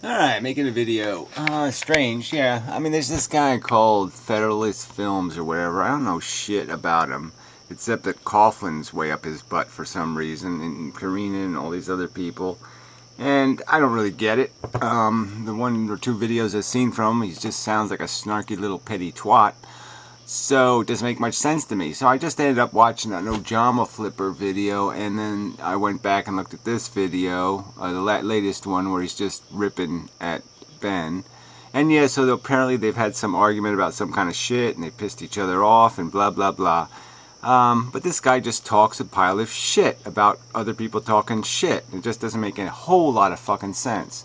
Alright, making a video. Strange, yeah. I mean, there's this guy called FederalistFilms or whatever. I don't know shit about him. Except that Coughlin's way up his butt for some reason. And Karina and all these other people. And I don't really get it. The one or two videos I've seen from him, he just sounds like a snarky little petty twat. So it doesn't make much sense to me. So I just ended up watching that No Drama Flipper video, and then I went back and looked at this video, the latest one where he's just ripping at Ben. And yeah, so apparently they've had some argument about some kind of shit, and they pissed each other off, and blah blah blah. But this guy just talks a pile of shit about other people talking shit. It just doesn't make a whole lot of fucking sense.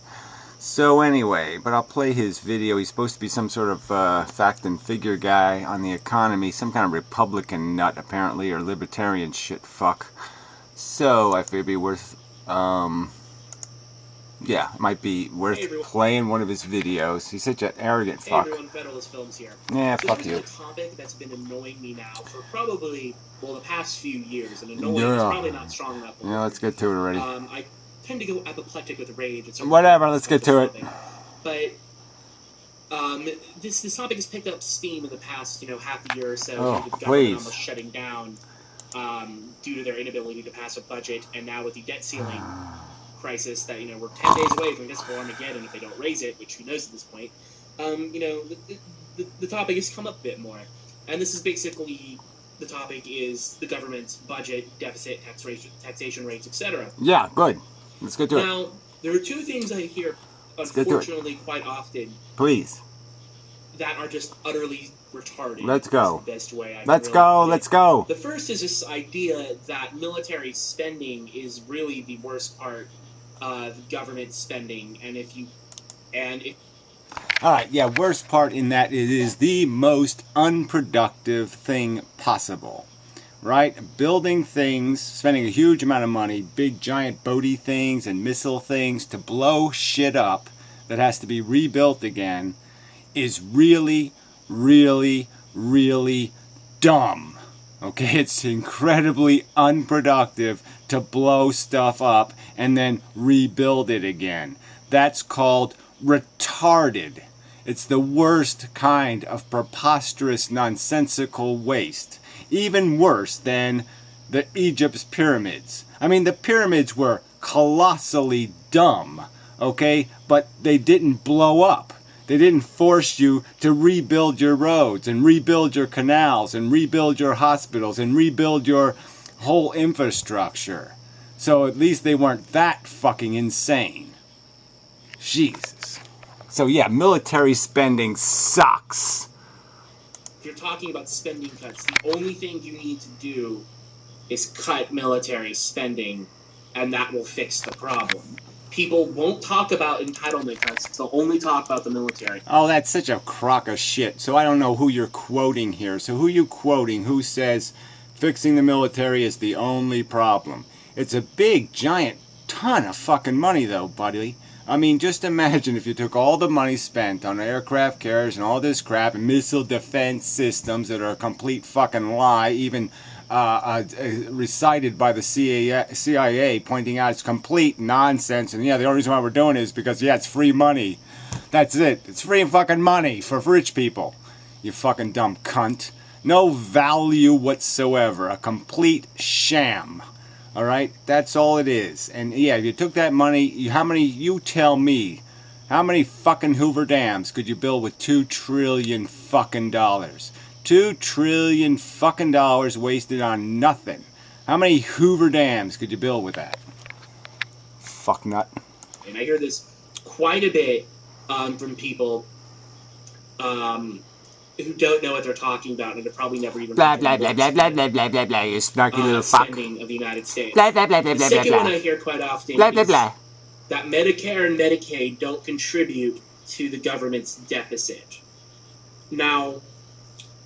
So anyway, but I'll play his video. He's supposed to be some sort of fact and figure guy on the economy. Some kind of Republican nut, apparently, or libertarian shit fuck. So I figured it'd be worth, yeah, it might be worth playing one of his videos. He's such an arrogant fuck. Hey everyone, FederalistFilms here. Yeah, fuck you. This is a topic that's been annoying me now for probably, well, the past few years. And annoying is probably not strong enough. Yeah, let's get to it already. I tend to go apoplectic with rage. Whatever, let's get to it. But this topic has picked up steam in the past, half a year or so. Oh, with the government please. almost shutting down due to their inability to pass a budget, and now with the debt ceiling crisis that we're 10 days away from fiscal Armageddon if they don't raise it, which who knows at this point. The topic has come up a bit more, and this is basically the topic is the government's budget, deficit, taxation rates, etc. Yeah, good. Let's get to it. Now, there are two things I hear, unfortunately, quite often. Please. That are just utterly retarded. Let's go. The best way I Let's can go. really let's go. The first is this idea that military spending is really the worst part of government spending, Alright, yeah, worst part in that it is the most unproductive thing possible. Right? Building things, spending a huge amount of money, big giant boaty things and missile things to blow shit up that has to be rebuilt again is really, really, really dumb. Okay, it's incredibly unproductive to blow stuff up and then rebuild it again. That's called retarded. It's the worst kind of preposterous, nonsensical waste. Even worse than the Egypt's pyramids. I mean, the pyramids were colossally dumb, okay? But they didn't blow up. They didn't force you to rebuild your roads and rebuild your canals and rebuild your hospitals and rebuild your whole infrastructure. So at least they weren't that fucking insane. Jesus. So yeah, military spending sucks. If you're talking about spending cuts, the only thing you need to do is cut military spending, and that will fix the problem. People won't talk about entitlement cuts, they'll only talk about the military. Oh, that's such a crock of shit. So I don't know who you're quoting here. So who are you quoting? Who says fixing the military is the only problem? It's a big, giant ton of fucking money, though, buddy. I mean, just imagine if you took all the money spent on aircraft carriers and all this crap and missile defense systems that are a complete fucking lie, even recited by the CIA, pointing out it's complete nonsense. And yeah, the only reason why we're doing it is because, yeah, it's free money. That's it. It's free fucking money for rich people. You fucking dumb cunt. No value whatsoever. A complete sham. Alright? That's all it is. And yeah, if you took that money, you tell me, how many fucking Hoover Dams could you build with $2 trillion fucking dollars? $2 trillion fucking dollars wasted on nothing. How many Hoover Dams could you build with that? Fuck nut. And I hear this quite a bit from people who don't know what they're talking about and have probably never even blah blah blah blah blah blah blah blah blah. You snarky little fuck. Spending of the United States. Blah blah blah blah blah blah. The second one I hear quite often is that Medicare and Medicaid don't contribute to the government's deficit. Now,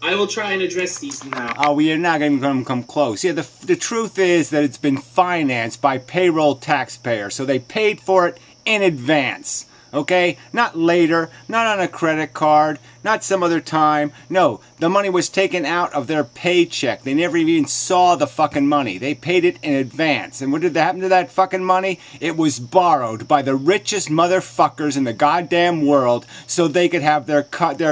I will try and address these now. Oh, we are not going to come close. Yeah, the truth is that it's been financed by payroll taxpayers, so they paid for it in advance. Okay? Not later, not on a credit card, not some other time. No, the money was taken out of their paycheck. They never even saw the fucking money. They paid it in advance. And what did happen to that fucking money? It was borrowed by the richest motherfuckers in the goddamn world so they could have their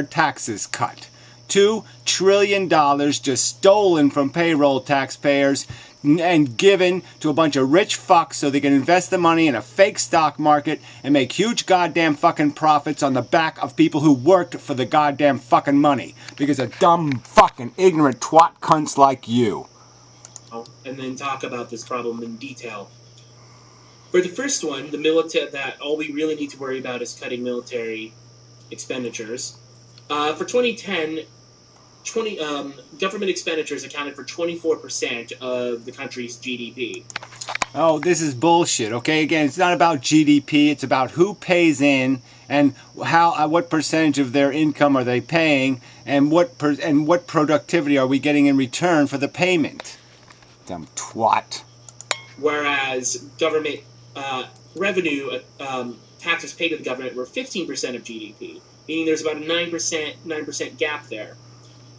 taxes cut. $2 trillion just stolen from payroll taxpayers and given to a bunch of rich fucks so they can invest the money in a fake stock market and make huge goddamn fucking profits on the back of people who worked for the goddamn fucking money. Because of dumb fucking ignorant twat cunts like you. And then talk about this problem in detail. For the first one, the military, that all we really need to worry about is cutting military expenditures. For 2010, government expenditures accounted for 24% of the country's GDP. Oh, this is bullshit, okay? Again, it's not about GDP, it's about who pays in and what percentage of their income are they paying and what productivity are we getting in return for the payment. Dumb twat. Whereas government revenue, taxes paid to the government were 15% of GDP, meaning there's about a 9% gap there.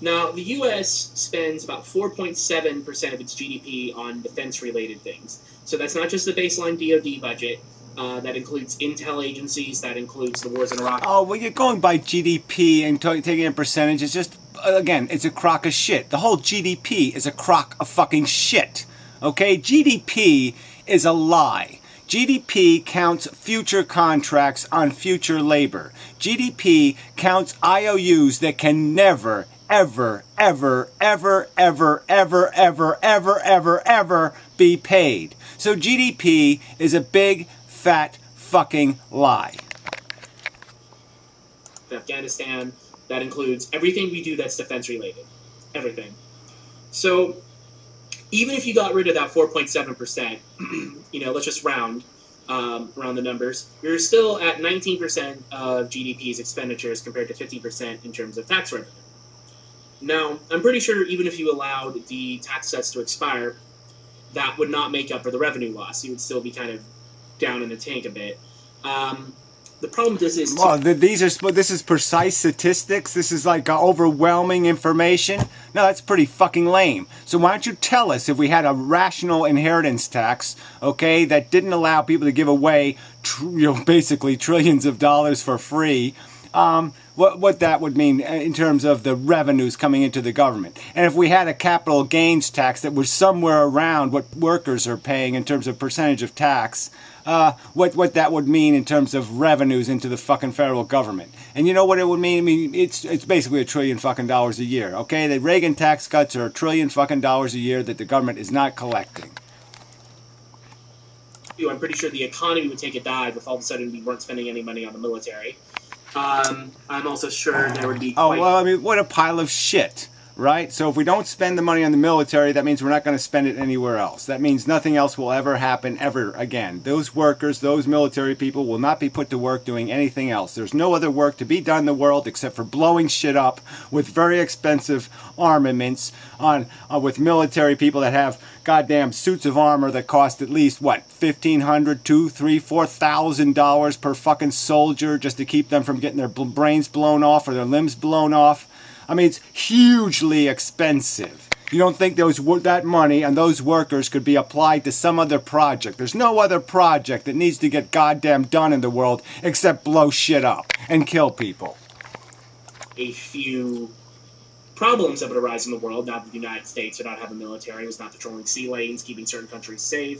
Now, the U.S. spends about 4.7% of its GDP on defense-related things. So that's not just the baseline DoD budget. That includes intel agencies. That includes the wars in Iraq. Oh, well, you're going by GDP and taking a percentage. It's just, again, it's a crock of shit. The whole GDP is a crock of fucking shit. Okay? GDP is a lie. GDP counts future contracts on future labor. GDP counts IOUs that can never, ever be paid. So GDP is a big, fat, fucking lie. Afghanistan, that includes everything we do that's defense related. Everything. So even if you got rid of that 4.7%, let's just round the numbers, you're still at 19% of GDP's expenditures compared to 50% in terms of tax revenue. Now, I'm pretty sure even if you allowed the tax cuts to expire, that would not make up for the revenue loss. You would still be kind of down in the tank a bit. The problem with this is... Well, this is precise statistics? This is like overwhelming information? No, that's pretty fucking lame. So why don't you tell us if we had a rational inheritance tax, okay, that didn't allow people to give away, basically trillions of dollars for free, what that would mean in terms of the revenues coming into the government. And if we had a capital gains tax that was somewhere around what workers are paying in terms of percentage of tax, what that would mean in terms of revenues into the fucking federal government. And you know what it would mean? I mean, it's basically $1 trillion fucking dollars a year, okay? The Reagan tax cuts are $1 trillion fucking dollars a year that the government is not collecting. I'm pretty sure the economy would take a dive if all of a sudden we weren't spending any money on the military. I'm also sure there would be what a pile of shit, right? So if we don't spend the money on the military, that means we're not going to spend it anywhere else. That means nothing else will ever happen ever again. Those workers, those military people will not be put to work doing anything else. There's no other work to be done in the world except for blowing shit up with very expensive armaments with military people that have goddamn suits of armor that cost at least, $1,500, $2,000, $3,000, $4,000 per fucking soldier just to keep them from getting their brains blown off or their limbs blown off. I mean, it's hugely expensive. You don't think that money and those workers could be applied to some other project? There's no other project that needs to get goddamn done in the world except blow shit up and kill people. A few problems that would arise in the world now that the United States did not have a military, was not patrolling sea lanes, keeping certain countries safe,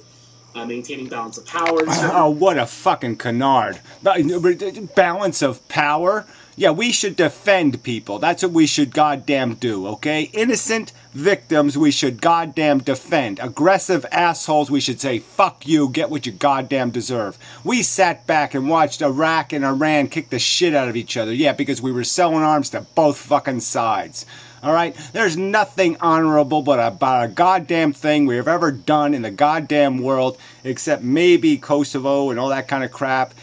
maintaining balance of power. Oh, what a fucking canard. Balance of power? Yeah, we should defend people. That's what we should goddamn do, okay? Innocent victims we should goddamn defend. Aggressive assholes we should say, fuck you, get what you goddamn deserve. We sat back and watched Iraq and Iran kick the shit out of each other. Yeah, because we were selling arms to both fucking sides. Alright? There's nothing honorable about a goddamn thing we have ever done in the goddamn world, except maybe Kosovo and all that kind of crap.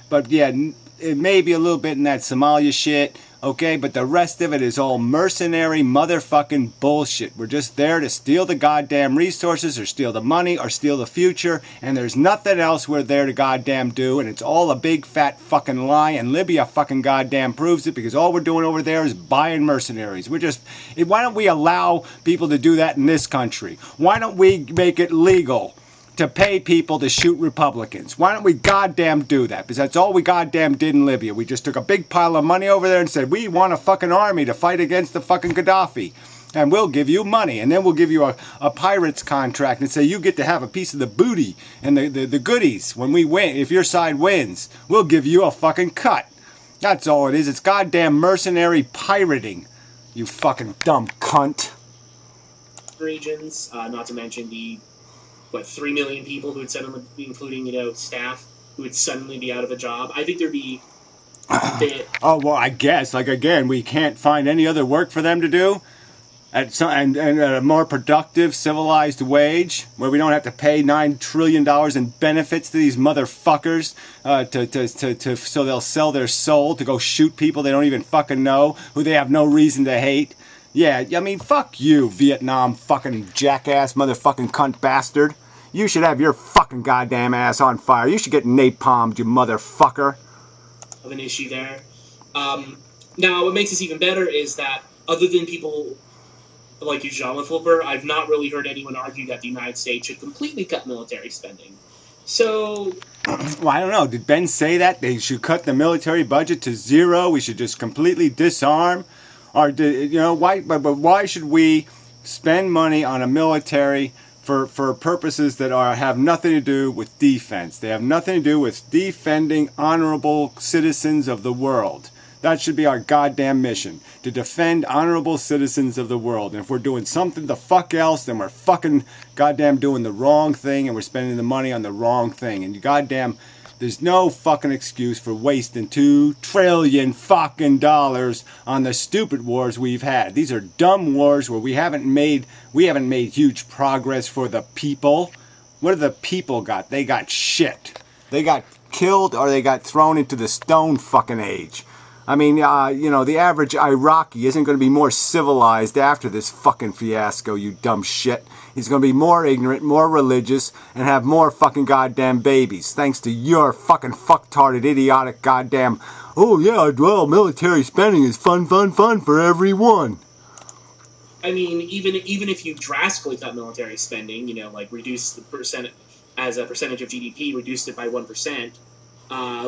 but yeah, it may be a little bit in that Somalia shit. Okay, but the rest of it is all mercenary motherfucking bullshit. We're just there to steal the goddamn resources or steal the money or steal the future, and there's nothing else we're there to goddamn do, and it's all a big fat fucking lie, and Libya fucking goddamn proves it, because all we're doing over there is buying mercenaries. Why don't we allow people to do that in this country? Why don't we make it legal to pay people to shoot Republicans? Why don't we goddamn do that? Because that's all we goddamn did in Libya. We just took a big pile of money over there and said, we want a fucking army to fight against the fucking Gaddafi. And we'll give you money. And then we'll give you a pirate's contract and say, you get to have a piece of the booty and the goodies when we win. If your side wins, we'll give you a fucking cut. That's all it is. It's goddamn mercenary pirating. You fucking dumb cunt. Regions, not to mention the 3 million people who would suddenly, including, staff, who would suddenly be out of a job. I think there'd be a bit... Oh, well, I guess, again, we can't find any other work for them to do and a more productive, civilized wage where we don't have to pay $9 trillion in benefits to these motherfuckers so they'll sell their soul to go shoot people they don't even fucking know, who they have no reason to hate. Yeah, I mean, fuck you, Vietnam fucking jackass motherfucking cunt bastard. You should have your fucking goddamn ass on fire. You should get napalmed, you motherfucker. Of an issue there. Now, what makes this even better is that, other than people like you, Jean Flipper, I've not really heard anyone argue that the United States should completely cut military spending. So... Well, I don't know. Did Ben say that? They should cut the military budget to zero? We should just completely disarm? Or, why should we spend money on a military for purposes that have nothing to do with defense? They have nothing to do with defending honorable citizens of the world. That should be our goddamn mission, to defend honorable citizens of the world. And if we're doing something the fuck else, then we're fucking goddamn doing the wrong thing, and we're spending the money on the wrong thing. And goddamn, there's no fucking excuse for wasting $2 trillion fucking dollars on the stupid wars we've had. These are dumb wars where we haven't made huge progress for the people. What do the people got? They got shit. They got killed or they got thrown into the stone fucking age. I mean, the average Iraqi isn't going to be more civilized after this fucking fiasco, you dumb shit. He's going to be more ignorant, more religious, and have more fucking goddamn babies, thanks to your fucking fucktarded, idiotic goddamn, oh yeah, well, military spending is fun for everyone. I mean, even if you drastically cut military spending, reduce the percent as a percentage of GDP, reduced it by 1%,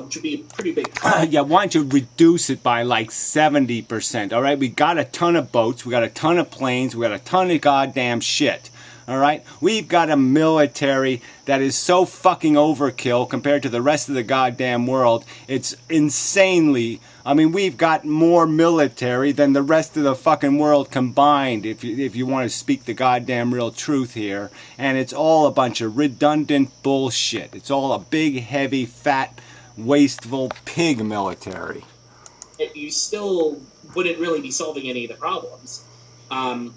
which would be a pretty big cut. Yeah, why don't you reduce it by like 70%, all right? We got a ton of boats, we got a ton of planes, we got a ton of goddamn shit, all right? We've got a military that is so fucking overkill compared to the rest of the goddamn world. It's insanely... I mean, we've got more military than the rest of the fucking world combined, if you want to speak the goddamn real truth here. And it's all a bunch of redundant bullshit. It's all a big, heavy, fat, wasteful pig military. You still wouldn't really be solving any of the problems. And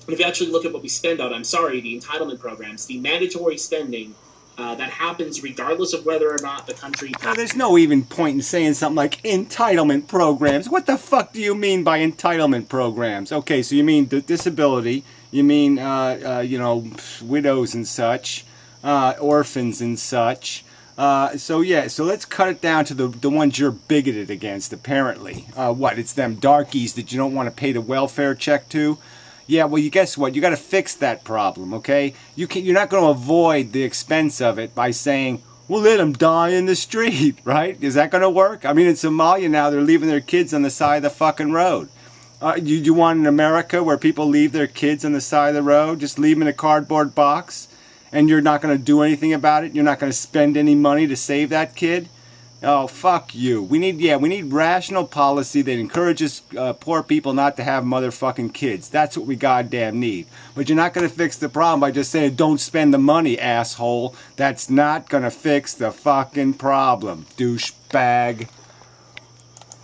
if you actually look at what we spend on, the entitlement programs, the mandatory spending, that happens regardless of whether or not the country... Now, there's no even point in saying something like entitlement programs. What the fuck do you mean by entitlement programs? Okay, so you mean disability, you mean, widows and such, orphans and such. So let's cut it down to the ones you're bigoted against, apparently. It's them darkies that you don't want to pay the welfare check to? Yeah, well, guess what? You got to fix that problem, okay? You're not going to avoid the expense of it by saying, well, let them die in the street, right? Is that going to work? I mean, in Somalia now, they're leaving their kids on the side of the fucking road. You want in America where people leave their kids on the side of the road, just leave them in a cardboard box, and you're not going to do anything about it? You're not going to spend any money to save that kid? Oh, fuck you. We need rational policy that encourages poor people not to have motherfucking kids. That's what we goddamn need. But you're not going to fix the problem by just saying, don't spend the money, asshole. That's not going to fix the fucking problem, douchebag.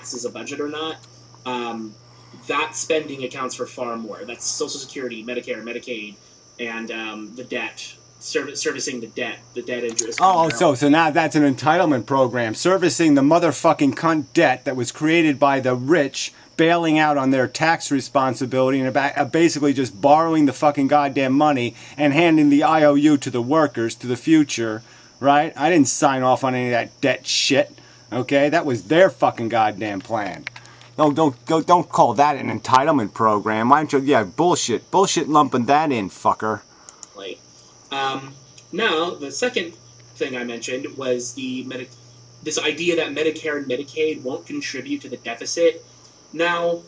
This is a budget or not. That spending accounts for far more. That's Social Security, Medicare, Medicaid, and the debt servicing the debt interest. Oh, so now that's an entitlement program, servicing the motherfucking cunt debt that was created by the rich, bailing out on their tax responsibility and basically just borrowing the fucking goddamn money and handing the IOU to the workers to the future, right? I didn't sign off on any of that debt shit, okay? That was their fucking goddamn plan. No, don't call that an entitlement program. Why don't you? Yeah, bullshit lumping that in, fucker. Like, now the second thing I mentioned was this idea that Medicare and Medicaid won't contribute to the deficit. Now,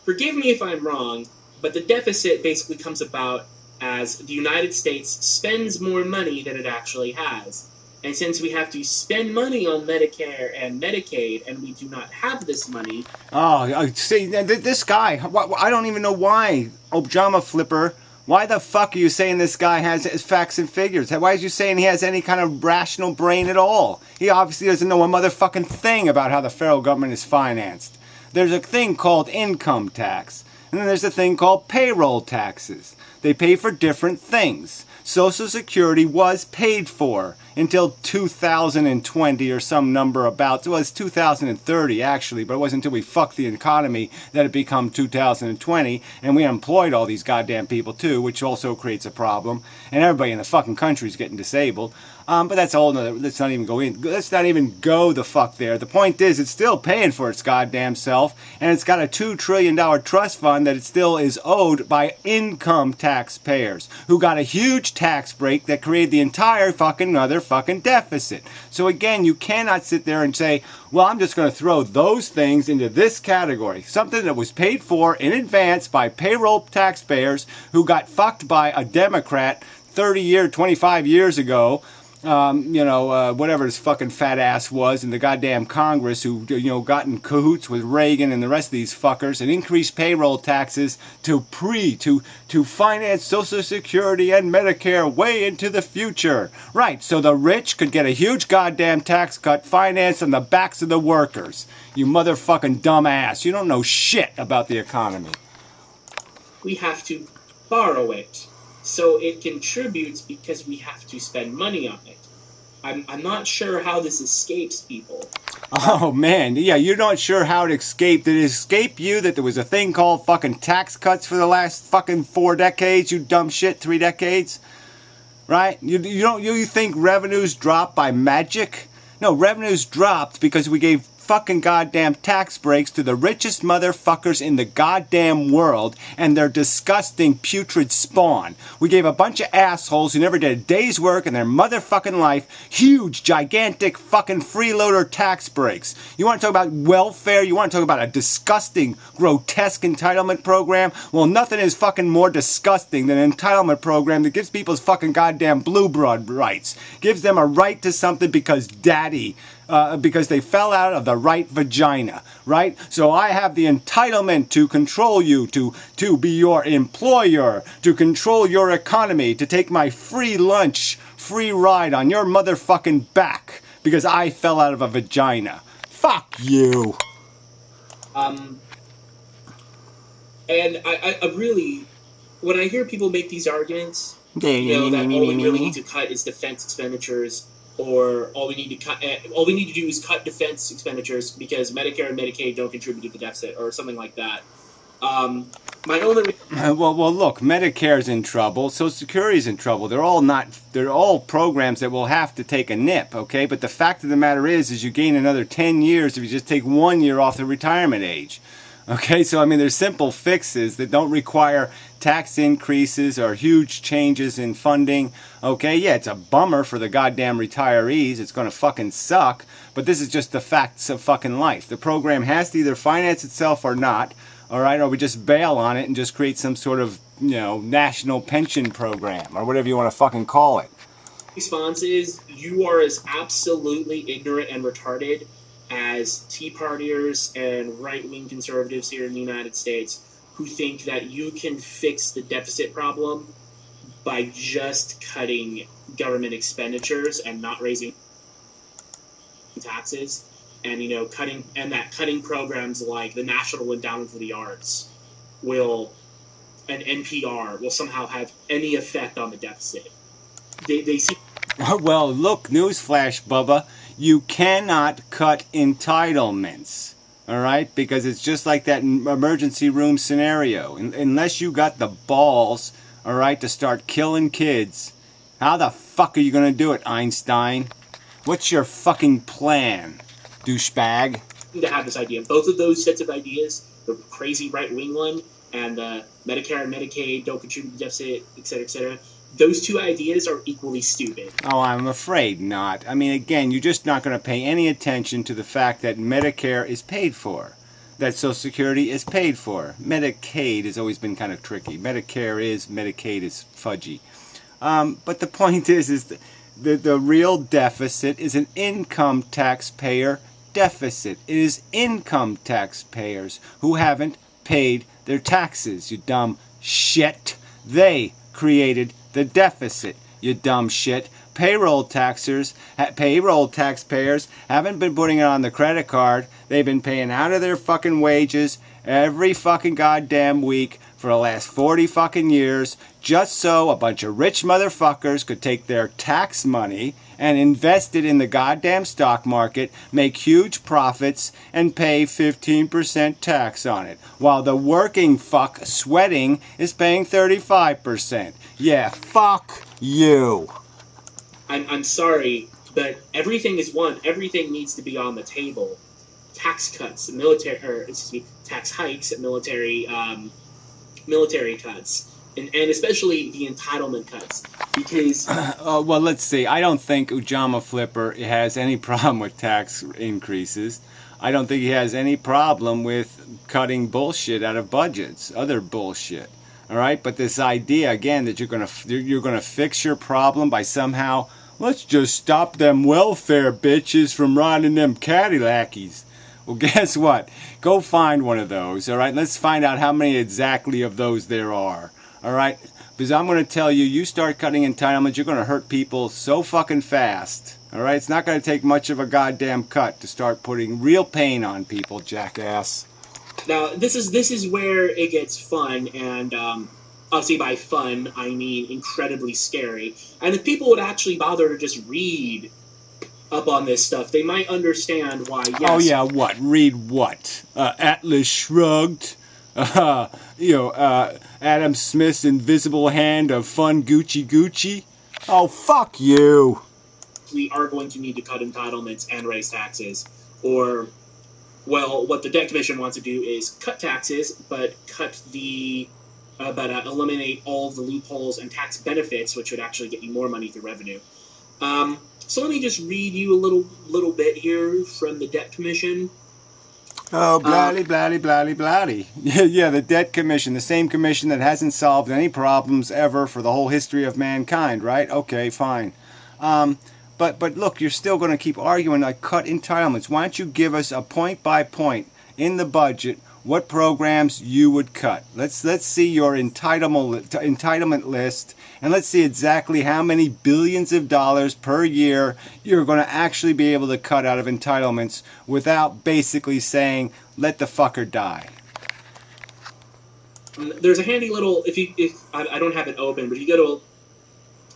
forgive me if I'm wrong, but the deficit basically comes about as the United States spends more money than it actually has. And since we have to spend money on Medicare and Medicaid, and we do not have this money... Oh, see, this guy, I don't even know why, Obama Flipper, why the fuck are you saying this guy has facts and figures? Why are you saying he has any kind of rational brain at all? He obviously doesn't know a motherfucking thing about how the federal government is financed. There's a thing called income tax, and then there's a thing called payroll taxes. They pay for different things. Social Security was paid for until 2020 or some number about. It was 2030 actually, but it wasn't until we fucked the economy that it became 2020, and we employed all these goddamn people too, which also creates a problem. And everybody in the fucking country is getting disabled. But that's a whole nother. Let's not even go in. Let's not even go the fuck there. The point is, it's still paying for its goddamn self, and it's got a $2 trillion trust fund that it still is owed by income taxpayers who got a huge tax break that created the entire fucking motherfucking deficit. So again, you cannot sit there and say, well, I'm just going to throw those things into this category. Something that was paid for in advance by payroll taxpayers who got fucked by a Democrat 25 years ago. Whatever his fucking fat ass was in the goddamn Congress who, got in cahoots with Reagan and the rest of these fuckers and increased payroll taxes to finance Social Security and Medicare way into the future. Right, so the rich could get a huge goddamn tax cut financed on the backs of the workers. You motherfucking dumbass. You don't know shit about the economy. We have to borrow it. So it contributes because we have to spend money on it. I'm not sure how this escapes people. Oh, man. Yeah, you're not sure how it escaped. Did it escape you that there was a thing called fucking tax cuts for the last fucking 4 decades, you dumb shit, 3 decades? Right? You think revenues dropped by magic? No, revenues dropped because we gave fucking goddamn tax breaks to the richest motherfuckers in the goddamn world and their disgusting putrid spawn. We gave a bunch of assholes who never did a day's work in their motherfucking life huge, gigantic fucking freeloader tax breaks. You want to talk about welfare? You want to talk about a disgusting, grotesque entitlement program? Well, nothing is fucking more disgusting than an entitlement program that gives people's fucking goddamn blue blood rights. Gives them a right to something because because they fell out of the right vagina, right? So I have the entitlement to control you, to be your employer, to control your economy, to take my free lunch, free ride on your motherfucking back because I fell out of a vagina. Fuck you. And I really, when I hear people make these arguments, that all we really need to cut is defense expenditures, or all we need to do is cut defense expenditures because Medicare and Medicaid don't contribute to the deficit, or something like that. My only well, look, Medicare's in trouble, Social Security's in trouble. They're all programs that will have to take a nip, okay? But the fact of the matter is you gain another 10 years if you just take 1 year off the retirement age. Okay, so I mean, there's simple fixes that don't require tax increases or huge changes in funding. Okay, yeah, it's a bummer for the goddamn retirees. It's going to fucking suck. But this is just the facts of fucking life. The program has to either finance itself or not. All right, or we just bail on it and just create some sort of, national pension program or whatever you want to fucking call it. Response is you are as absolutely ignorant and retarded as Tea Partiers and right-wing conservatives here in the United States who think that you can fix the deficit problem by just cutting government expenditures and not raising taxes, and cutting programs like the National Endowment for the Arts and NPR will somehow have any effect on the deficit. they see. Well, look, newsflash, Bubba. You cannot cut entitlements. All right? Because it's just like that emergency room scenario. Unless you got the balls, all right, to start killing kids, how the fuck are you going to do it, Einstein? What's your fucking plan, douchebag? To have this idea. Both of those sets of ideas, the crazy right-wing one and the Medicare and Medicaid don't contribute to the deficit, etc., those two ideas are equally stupid. Oh, I'm afraid not. I mean, again, you're just not going to pay any attention to the fact that Medicare is paid for, that Social Security is paid for. Medicaid has always been kind of tricky. Medicare is, Medicaid is fudgy. But the point is the real deficit is an income taxpayer deficit. It is income taxpayers who haven't paid their taxes, you dumb shit. They created the deficit, you dumb shit. Payroll taxpayers haven't been putting it on the credit card. They've been paying out of their fucking wages every fucking goddamn week for the last 40 fucking years, just so a bunch of rich motherfuckers could take their tax money and invest it in the goddamn stock market, make huge profits, and pay 15% tax on it, while the working fuck sweating is paying 35%. Yeah, fuck you. I'm sorry, but everything is one. Everything needs to be on the table. Tax cuts, tax hikes at military cuts, and especially the entitlement cuts, because. Well, let's see. I don't think Ujama Flipper has any problem with tax increases. I don't think he has any problem with cutting bullshit out of budgets, other bullshit. All right, but this idea again that you're gonna fix your problem by somehow, let's just stop them welfare bitches from riding them Cadillacs. Well, guess what? Go find one of those. All right, let's find out how many exactly of those there are. All right, because I'm going to tell you, you start cutting entitlements, you're going to hurt people so fucking fast. All right, it's not going to take much of a goddamn cut to start putting real pain on people, jackass. Now, this is where it gets fun, and obviously by fun, I mean incredibly scary. And if people would actually bother to just read up on this stuff, they might understand why, yes. Oh, yeah, what? Read what? Atlas Shrugged? Adam Smith's Invisible Hand of Fun Gucci Gucci? Oh, fuck you. We are going to need to cut entitlements and raise taxes, or... Well, what the Debt Commission wants to do is cut taxes, but eliminate all of the loopholes and tax benefits, which would actually get you more money through revenue. So let me just read you a little bit here from the Debt Commission. Oh, blatty, blatty, blatty, blatty. Yeah, the Debt Commission, the same commission that hasn't solved any problems ever for the whole history of mankind, right? Okay, fine. But look, you're still going to keep arguing like cut entitlements. Why don't you give us a point by point in the budget what programs you would cut? Let's see your entitlement list, and let's see exactly how many billions of dollars per year you're going to actually be able to cut out of entitlements without basically saying let the fucker die. There's a handy little if I don't have it open, but if you go to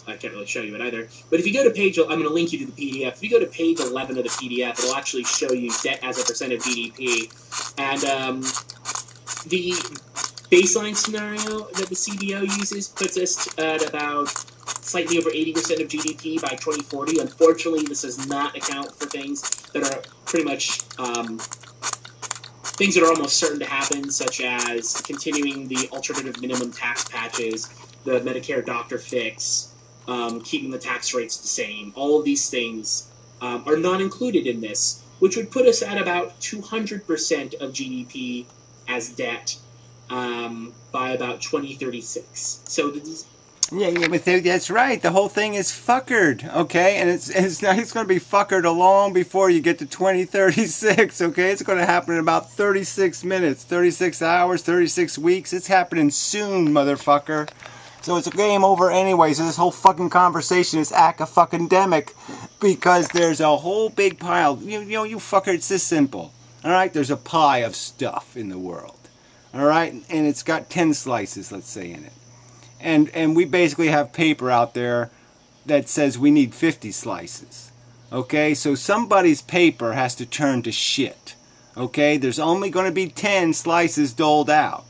I can't really show you it either. But if you go to page, I'm going to link you to the PDF. If you go to page 11 of the PDF, it'll actually show you debt as a percent of GDP. And the baseline scenario that the CBO uses puts us at about slightly over 80% of GDP by 2040. Unfortunately, this does not account for things that are pretty much things that are almost certain to happen, such as continuing the alternative minimum tax patches, the Medicare doctor fix, keeping the tax rates the same. All of these things are not included in this, which would put us at about 200% of GDP as debt by about 2036. So this Yeah, but that's right. The whole thing is fuckered, okay? And it's going to be fuckered long before you get to 2036, okay? It's going to happen in about 36 minutes, 36 hours, 36 weeks. It's happening soon, motherfucker. So it's a game over anyway. So this whole fucking conversation is aca-fucking-demic because there's a whole big pile. You fucker, it's this simple, all right? There's a pie of stuff in the world, all right? And it's got 10 slices, let's say, in it. And we basically have paper out there that says we need 50 slices. Okay, so somebody's paper has to turn to shit. Okay, there's only going to be 10 slices doled out.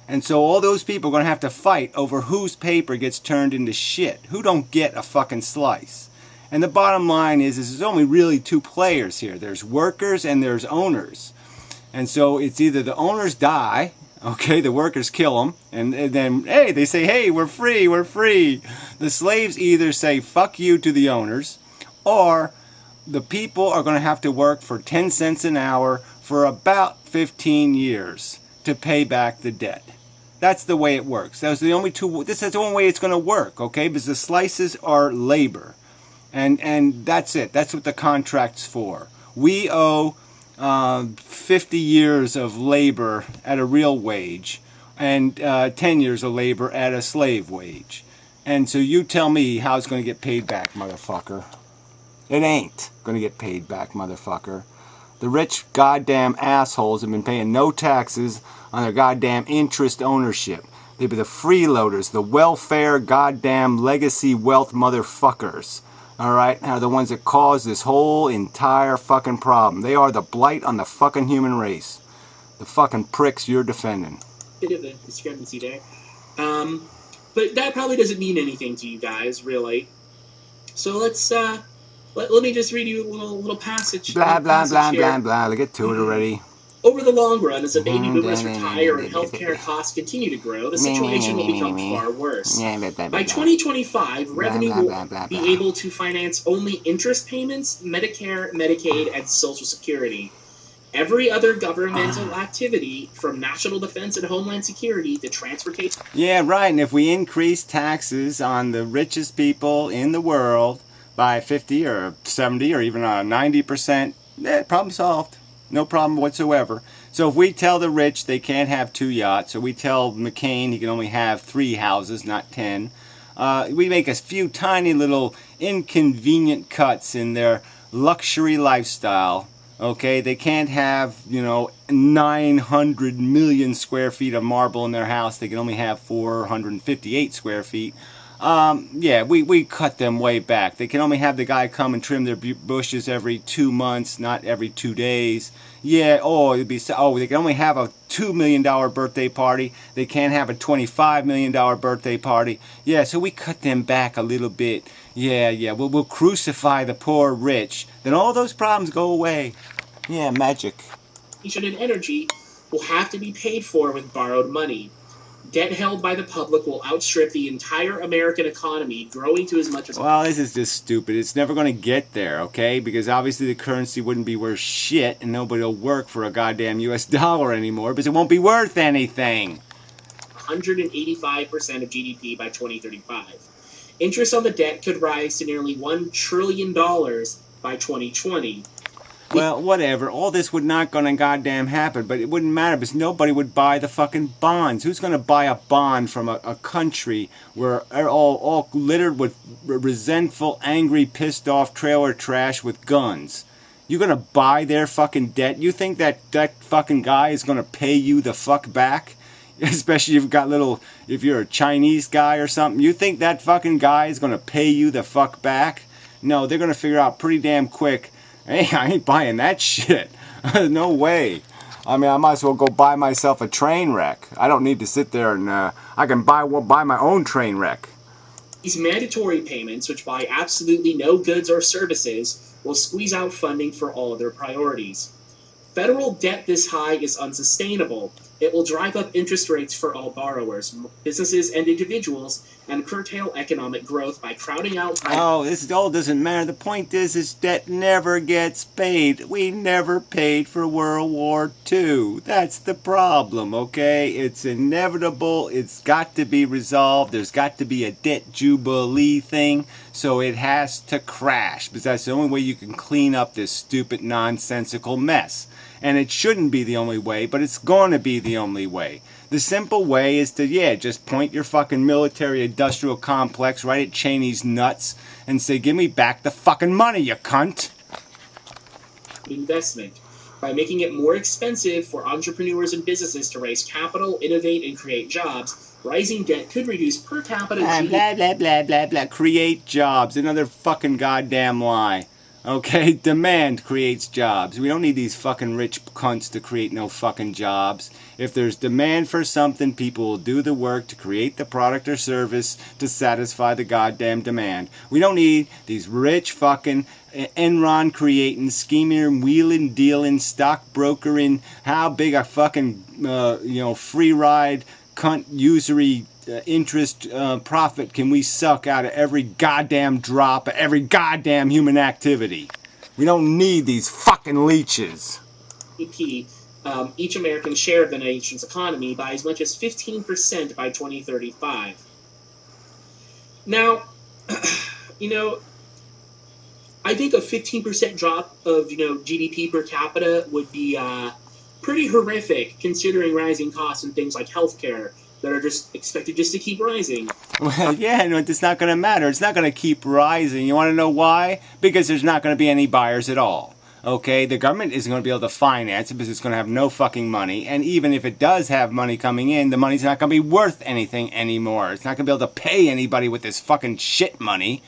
And so all those people are going to have to fight over whose paper gets turned into shit. Who don't get a fucking slice. And the bottom line is there's only really two players here. There's workers and there's owners. And so it's either the owners die, okay, the workers kill them, and then, hey, they say, hey, we're free, we're free. The slaves either say, fuck you to the owners, or the people are going to have to work for 10 cents an hour for about 15 years to pay back the debt. That's the way it works. Those are the only two. This is the only way it's going to work, okay? Because the slices are labor, and that's it. That's what the contract's for. We owe 50 years of labor at a real wage, and 10 years of labor at a slave wage. And so you tell me how it's going to get paid back, motherfucker. It ain't going to get paid back, motherfucker. The rich goddamn assholes have been paying no taxes on their goddamn interest ownership. They be the freeloaders, the welfare goddamn legacy wealth motherfuckers. Alright, are the ones that cause this whole entire fucking problem. They are the blight on the fucking human race. The fucking pricks you're defending. Bit of a discrepancy there. But that probably doesn't mean anything to you guys, really. So let's, let me just read you a little passage. Blah, blah, blah, blah, blah. Let's get to it already. Over the long run, as the baby boomers retire and healthcare costs continue to grow, the situation will become far worse. By 2025, revenue will be able to finance only interest payments, Medicare, Medicaid, and Social Security. Every other governmental activity, from national defense and homeland security to transportation... Yeah, right, and if we increase taxes on the richest people in the world by 50 or 70 or even 90%, problem solved. No problem whatsoever. So if we tell the rich they can't have 2 yachts, or we tell McCain he can only have 3 houses, not 10, we make a few tiny little inconvenient cuts in their luxury lifestyle. Okay, they can't have, 900 million square feet of marble in their house. They can only have 458 square feet. Yeah, we cut them way back. They can only have the guy come and trim their bushes every 2 months, not every 2 days. Yeah, they can only have a $2 million birthday party. They can't have a $25 million birthday party. Yeah, so we cut them back a little bit. Yeah, we'll crucify the poor rich. Then all those problems go away. Yeah, magic. And energy will have to be paid for with borrowed money. Debt held by the public will outstrip the entire American economy, growing to as much as... Well, this is just stupid. It's never going to get there, okay? Because obviously the currency wouldn't be worth shit, and nobody will work for a goddamn US dollar anymore, because it won't be worth anything. 185% of GDP by 2035. Interest on the debt could rise to nearly $1 trillion by 2020. Well, whatever. All this would not gonna goddamn happen, but it wouldn't matter because nobody would buy the fucking bonds. Who's gonna buy a bond from a country where all littered with resentful, angry, pissed off trailer trash with guns? You gonna buy their fucking debt? You think that fucking guy is gonna pay you the fuck back? Especially if you're a Chinese guy or something. You think that fucking guy is gonna pay you the fuck back? No, they're gonna figure out pretty damn quick, hey, I ain't buying that shit. No way. I mean, I might as well go buy myself a train wreck. I don't need to sit there and I can buy my own train wreck. These mandatory payments, which buy absolutely no goods or services, will squeeze out funding for all of their priorities. Federal debt this high is unsustainable. It will drive up interest rates for all borrowers, businesses, and individuals, and curtail economic growth by crowding out... This all doesn't matter. The point is debt never gets paid. We never paid for World War II. That's the problem, okay? It's inevitable. It's got to be resolved. There's got to be a debt jubilee thing, so it has to crash, because that's the only way you can clean up this stupid, nonsensical mess. And it shouldn't be the only way, but it's going to be the only way. The simple way is to, just point your fucking military-industrial complex right at Cheney's nuts and say, give me back the fucking money, you cunt. Investment. By making it more expensive for entrepreneurs and businesses to raise capital, innovate, and create jobs, rising debt could reduce per capita GDP. Blah, blah, blah, blah, blah. Create jobs. Another fucking goddamn lie. Okay? Demand creates jobs. We don't need these fucking rich cunts to create no fucking jobs. If there's demand for something, people will do the work to create the product or service to satisfy the goddamn demand. We don't need these rich fucking Enron creating, scheming, wheeling, dealing, stockbrokering, how big a fucking, free ride, cunt, usury, interest, profit can we suck out of every goddamn drop of every goddamn human activity. We don't need these fucking leeches. Each American's share of the nation's economy by as much as 15% by 2035. Now, I think a 15% drop of, GDP per capita would be pretty horrific, considering rising costs and things like healthcare that are just expected just to keep rising. Well, yeah, it's not going to matter. It's not going to keep rising. You want to know why? Because there's not going to be any buyers at all. Okay, the government isn't going to be able to finance it because it's going to have no fucking money. And even if it does have money coming in, the money's not going to be worth anything anymore. It's not going to be able to pay anybody with this fucking shit money.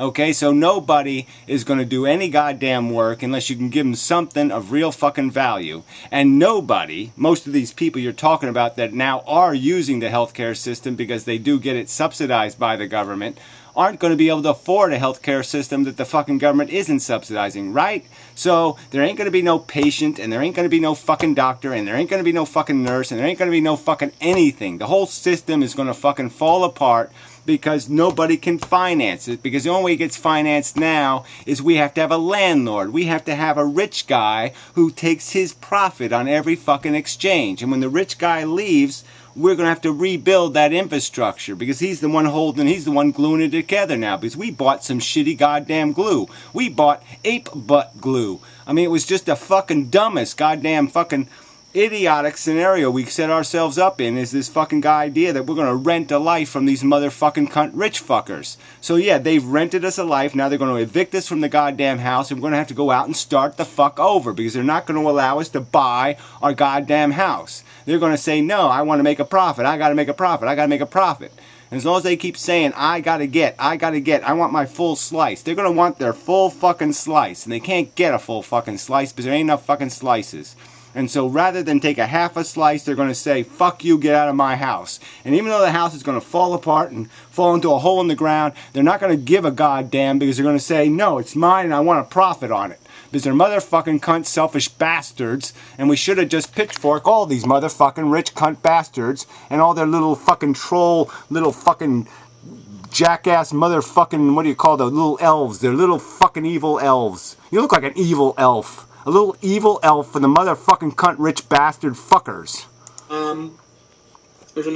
Okay, so nobody is going to do any goddamn work unless you can give them something of real fucking value. And nobody, most of these people you're talking about that now are using the healthcare system because they do get it subsidized by the government, aren't going to be able to afford a healthcare system that the fucking government isn't subsidizing, right? So there ain't going to be no patient, and there ain't going to be no fucking doctor, and there ain't going to be no fucking nurse, and there ain't going to be no fucking anything. The whole system is going to fucking fall apart because nobody can finance it. Because the only way it gets financed now is we have to have a landlord. We have to have a rich guy who takes his profit on every fucking exchange. And when the rich guy leaves, we're going to have to rebuild that infrastructure because he's the one gluing it together now because we bought some shitty goddamn glue. We bought ape butt glue. I mean, it was just the fucking dumbest goddamn fucking idiotic scenario we set ourselves up in is this fucking idea that we're going to rent a life from these motherfucking cunt rich fuckers. So yeah, they've rented us a life. Now they're going to evict us from the goddamn house and we're going to have to go out and start the fuck over because they're not going to allow us to buy our goddamn house. They're going to say, no, I want to make a profit. I got to make a profit. I got to make a profit. And as long as they keep saying, I want my full slice, they're going to want their full fucking slice. And they can't get a full fucking slice because there ain't enough fucking slices. And so rather than take a half a slice, they're going to say, fuck you, get out of my house. And even though the house is going to fall apart and fall into a hole in the ground, they're not going to give a goddamn because they're going to say, no, it's mine and I want a profit on it. Because they're motherfucking cunt selfish bastards, and we should have just pitchforked all these motherfucking rich cunt bastards and all their little fucking troll, little fucking jackass motherfucking, what do you call the little elves? They're little fucking evil elves. You look like an evil elf. A little evil elf for the motherfucking cunt rich bastard fuckers. There's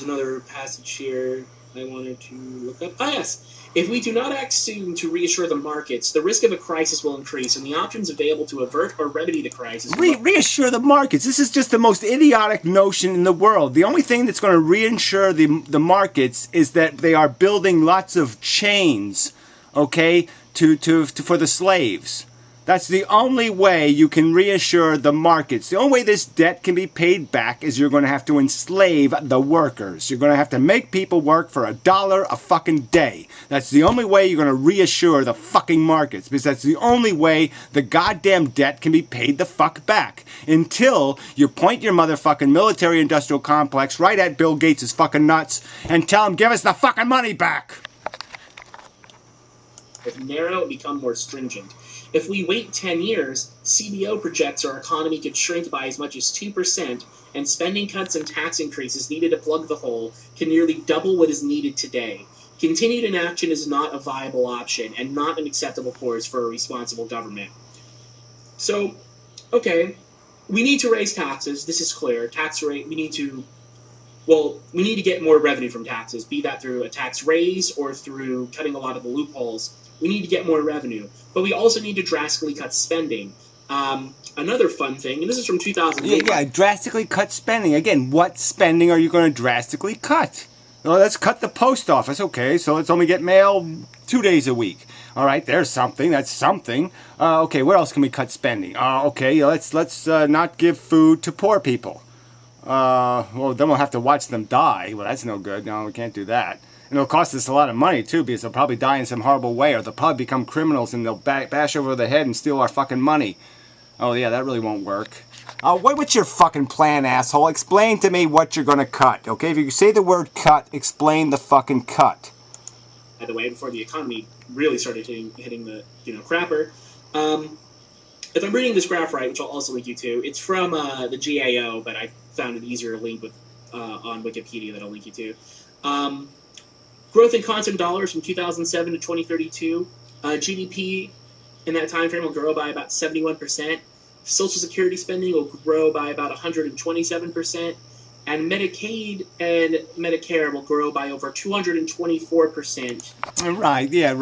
another passage here I wanted to look up. Ah, yes. If we do not act soon to reassure the markets, the risk of a crisis will increase, and the options available to avert or remedy the crisis reassure the markets. This is just the most idiotic notion in the world. The only thing that's going to reinsure the markets is that they are building lots of chains, okay, for the slaves. That's the only way you can reassure the markets. The only way this debt can be paid back is you're going to have to enslave the workers. You're going to have to make people work for $1 a fucking day. That's the only way you're going to reassure the fucking markets, because that's the only way the goddamn debt can be paid the fuck back. Until you point your motherfucking military-industrial complex right at Bill Gates' fucking nuts and tell him, give us the fucking money back. If narrow and become more stringent. If we wait 10 years, CBO projects our economy could shrink by as much as 2%, and spending cuts and tax increases needed to plug the hole can nearly double what is needed today. Continued inaction is not a viable option, and not an acceptable course for a responsible government. So, okay, we need to raise taxes. This is clear. Tax rate, we need to get more revenue from taxes, be that through a tax raise or through cutting a lot of the loopholes. We need to get more revenue, but we also need to drastically cut spending. Another fun thing, and this is from 2008. Yeah, drastically cut spending. Again, what spending are you going to drastically cut? Well, let's cut the post office. Okay, so let's only get mail 2 days a week. All right, there's something. That's something. Okay, where else can we cut spending? Okay, let's not give food to poor people. Well, then we'll have to watch them die. Well, that's no good. No, we can't do that. And it'll cost us a lot of money, too, because they'll probably die in some horrible way, or they'll probably become criminals and they'll bash over the head and steal our fucking money. Oh, yeah, that really won't work. What's your fucking plan, asshole? Explain to me what you're going to cut, okay? If you say the word cut, explain the fucking cut. By the way, before the economy really started hitting the crapper, if I'm reading this graph right, which I'll also link you to, it's from the GAO, but I found an easier link on Wikipedia that I'll link you to. Growth in constant dollars from 2007 to 2032. GDP in that time frame will grow by about 71%. Social Security spending will grow by about 127%. And Medicaid and Medicare will grow by over 224%. Right, yeah, right.